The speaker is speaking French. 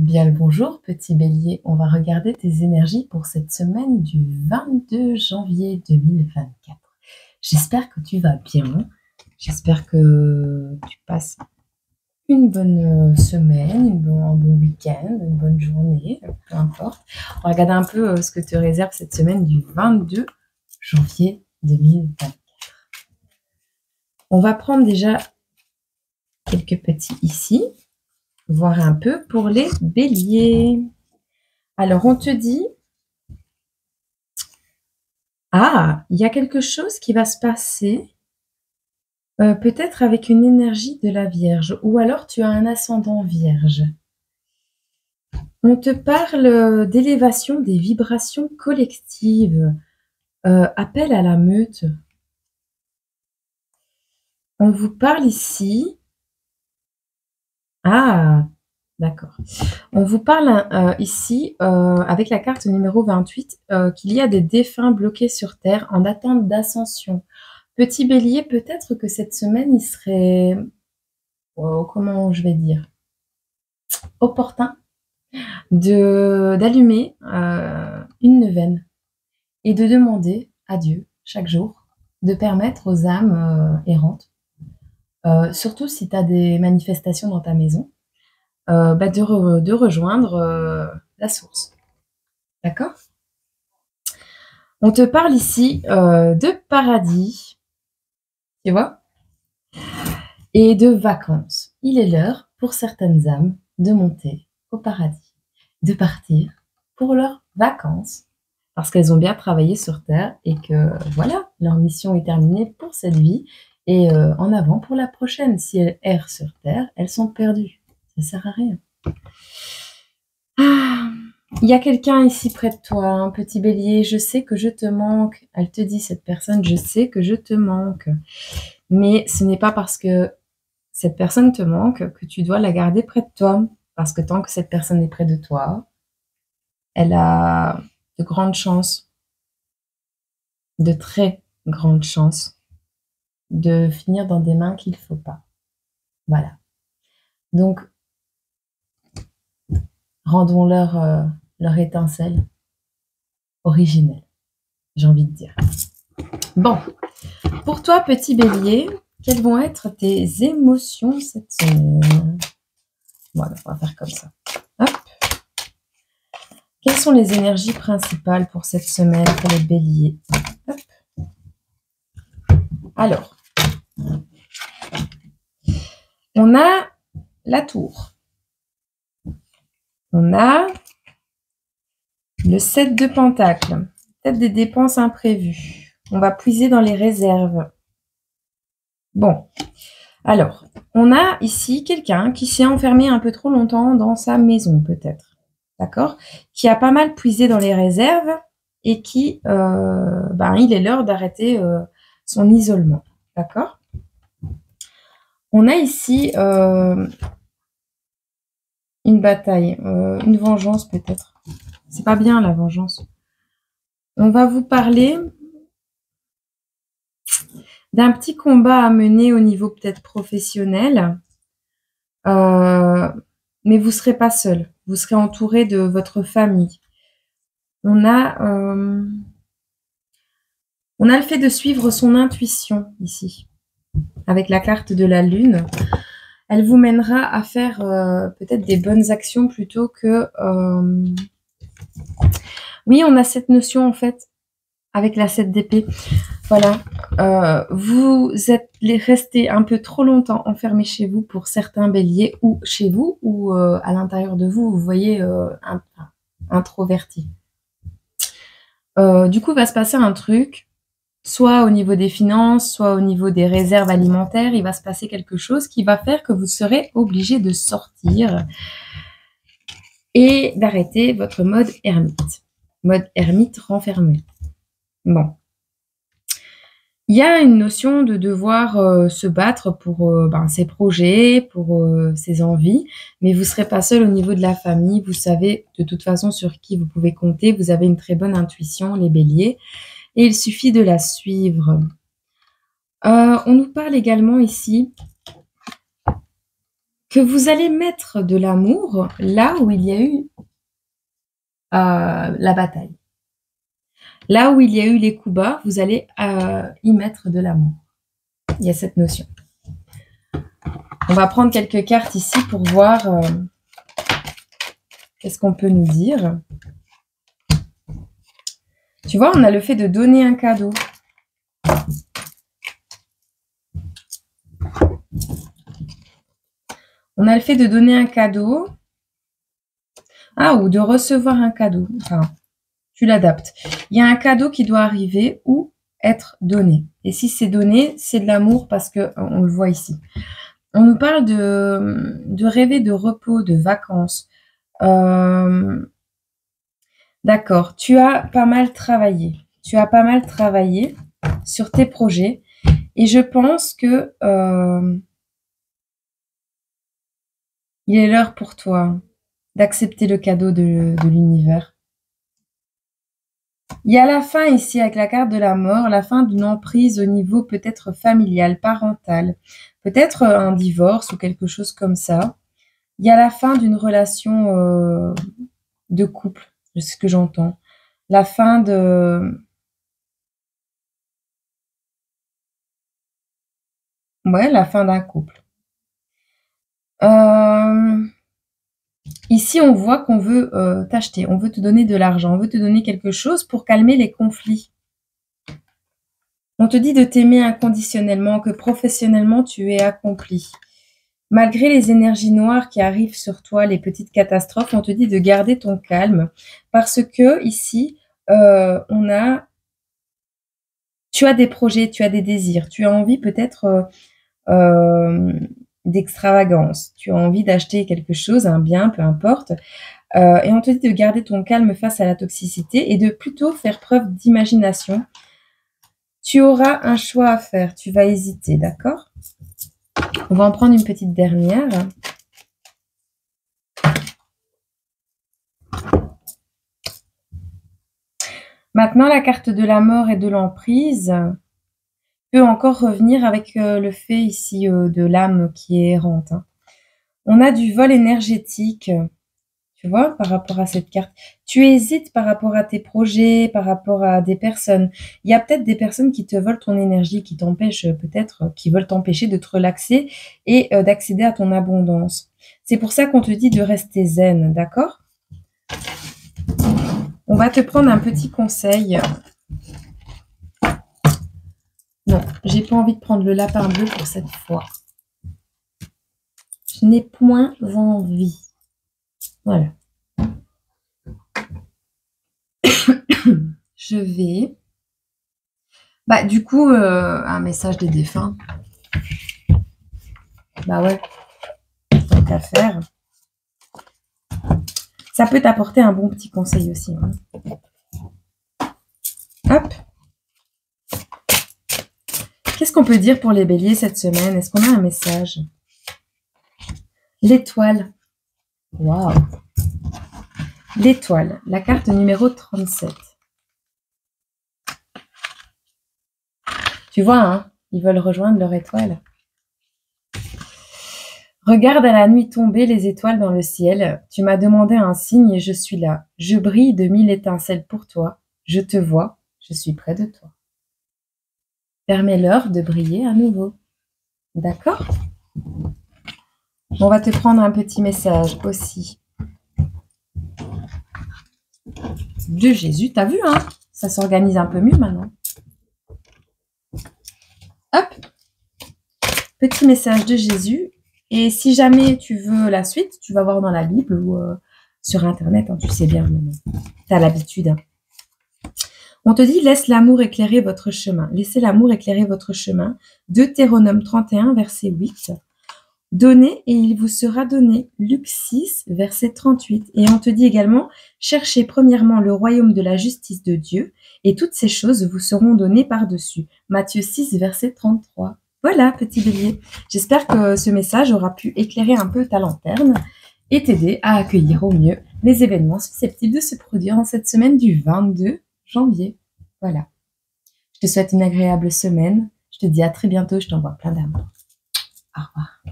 Bien le bonjour, petit bélier. On va regarder tes énergies pour cette semaine du 22 janvier 2024. J'espère que tu vas bien. J'espère que tu passes une bonne semaine, un bon week-end, une bonne journée, peu importe. On va regarder un peu ce que te réserve cette semaine du 22 janvier 2024. On va prendre déjà quelques petits ici, voir un peu pour les béliers. Alors, on te dit, il y a quelque chose qui va se passer, peut-être avec une énergie de la Vierge, ou alors tu as un ascendant Vierge. On te parle d'élévation des vibrations collectives, appel à la meute. On vous parle ici. D'accord. On vous parle ici, avec la carte numéro 28, qu'il y a des défunts bloqués sur Terre en attente d'ascension. Petit bélier, peut-être que cette semaine, il serait, comment je vais dire, opportun d'allumer une neuvaine et de demander à Dieu chaque jour de permettre aux âmes errantes, surtout si tu as des manifestations dans ta maison, de rejoindre la source. D'accord? On te parle ici de paradis, tu vois, et de vacances. Il est l'heure pour certaines âmes de monter au paradis, de partir pour leurs vacances, parce qu'elles ont bien travaillé sur Terre et que voilà, leur mission est terminée pour cette vie et en avant pour la prochaine. Si elles errent sur Terre, elles sont perdues. Ça sert à rien. Il y a quelqu'un ici près de toi, un petit bélier, je sais que je te manque. Elle te dit, cette personne, je sais que je te manque. Mais ce n'est pas parce que cette personne te manque que tu dois la garder près de toi. Parce que tant que cette personne est près de toi, elle a de grandes chances, de très grandes chances, de finir dans des mains qu'il ne faut pas. Voilà. Donc, rendons-leur leur étincelle originelle, j'ai envie de dire. Bon, pour toi, petit bélier, quelles vont être tes émotions cette semaine? Voilà, on va faire comme ça. Hop. Quelles sont les énergies principales pour cette semaine pour les béliers? Hop. Alors, on a la tour. On a le 7 de pentacles. Peut-être des dépenses imprévues. On va puiser dans les réserves. Bon, alors, on a ici quelqu'un qui s'est enfermé un peu trop longtemps dans sa maison, peut-être. D'accord? Qui a pas mal puisé dans les réserves et qui, il est l'heure d'arrêter son isolement. D'accord? On a ici une bataille, une vengeance peut-être. C'est pas bien la vengeance. On va vous parler d'un petit combat à mener au niveau peut-être professionnel, mais vous ne serez pas seul. Vous serez entouré de votre famille. On a le fait de suivre son intuition ici, avec la carte de la lune. Elle vous mènera à faire peut-être des bonnes actions plutôt que... Oui, on a cette notion en fait avec la 7 d'épée. Voilà. Vous êtes resté un peu trop longtemps enfermé chez vous pour certains béliers, ou chez vous, ou à l'intérieur de vous, vous voyez introverti. Du coup, il va se passer un truc, soit au niveau des finances, soit au niveau des réserves alimentaires, il va se passer quelque chose qui va faire que vous serez obligé de sortir et d'arrêter votre mode ermite. Mode ermite renfermé. Bon. Il y a une notion de devoir se battre pour ses projets, pour ses envies, mais vous ne serez pas seul au niveau de la famille. Vous savez de toute façon sur qui vous pouvez compter. Vous avez une très bonne intuition, les béliers, et il suffit de la suivre. On nous parle également ici que vous allez mettre de l'amour là où il y a eu la bataille. Là où il y a eu les coups bas, vous allez y mettre de l'amour. Il y a cette notion. On va prendre quelques cartes ici pour voir qu'est-ce qu'on peut nous dire. Tu vois, on a le fait de donner un cadeau. On a le fait de donner un cadeau. Ah, ou de recevoir un cadeau. Enfin, tu l'adaptes. Il y a un cadeau qui doit arriver ou être donné. Et si c'est donné, c'est de l'amour parce qu'on le voit ici. On nous parle de rêver de repos, de vacances. D'accord, tu as pas mal travaillé. Tu as pas mal travaillé sur tes projets. Et je pense que il est l'heure pour toi d'accepter le cadeau de l'univers. Il y a la fin ici avec la carte de la mort, la fin d'une emprise au niveau peut-être familial, parental, peut-être un divorce ou quelque chose comme ça. Il y a la fin d'une relation de couple, c'est ce que j'entends. La fin de... Ouais, la fin d'un couple. Ici, on voit qu'on veut t'acheter, on veut te donner de l'argent, on veut te donner quelque chose pour calmer les conflits. On te dit de t'aimer inconditionnellement, que professionnellement, tu es accompli. Malgré les énergies noires qui arrivent sur toi, les petites catastrophes, on te dit de garder ton calme parce que ici, tu as des projets, tu as des désirs, tu as envie peut-être d'extravagance, tu as envie d'acheter quelque chose, un bien, peu importe, et on te dit de garder ton calme face à la toxicité et de plutôt faire preuve d'imagination. Tu auras un choix à faire, tu vas hésiter, d'accord? On va en prendre une petite dernière. Maintenant, la carte de la mort et de l'emprise peut encore revenir avec le fait ici de l'âme qui est errante. On a du vol énergétique, tu vois, par rapport à cette carte. Tu hésites par rapport à tes projets, par rapport à des personnes. Il y a peut-être des personnes qui te volent ton énergie, qui t'empêchent peut-être, qui veulent t'empêcher de te relaxer et d'accéder à ton abondance. C'est pour ça qu'on te dit de rester zen, d'accord? On va te prendre un petit conseil. Non, j'ai pas envie de prendre le lapin bleu pour cette fois. Je n'ai point envie. Voilà. Je vais... Bah, du coup, un message des défunts. Bah ouais, tant qu'à faire. Ça peut t'apporter un bon petit conseil aussi. Hein. Hop. Qu'est-ce qu'on peut dire pour les béliers cette semaine? Est-ce qu'on a un message? L'étoile. Waouh. L'étoile, la carte numéro 37. Tu vois, hein, ils veulent rejoindre leur étoile. Regarde à la nuit tombée les étoiles dans le ciel. Tu m'as demandé un signe et je suis là. Je brille de 1000 étincelles pour toi. Je te vois, je suis près de toi. Permets-leur de briller à nouveau. D'accord? On va te prendre un petit message aussi. De Jésus, t'as vu, hein? Ça s'organise un peu mieux maintenant. Hop! Petit message de Jésus. Et si jamais tu veux la suite, tu vas voir dans la Bible ou sur Internet, hein, tu sais bien, tu as l'habitude. Hein. On te dit, laisse l'amour éclairer votre chemin. Laissez l'amour éclairer votre chemin. Deutéronome 31, verset 8. Donnez et il vous sera donné. Luc 6, verset 38. Et on te dit également, cherchez premièrement le royaume de la justice de Dieu et toutes ces choses vous seront données par-dessus. Matthieu 6, verset 33. Voilà, petit bélier. J'espère que ce message aura pu éclairer un peu ta lanterne et t'aider à accueillir au mieux les événements susceptibles de se produire en cette semaine du 22 janvier. Voilà. Je te souhaite une agréable semaine. Je te dis à très bientôt. Je t'envoie plein d'amour. Au revoir.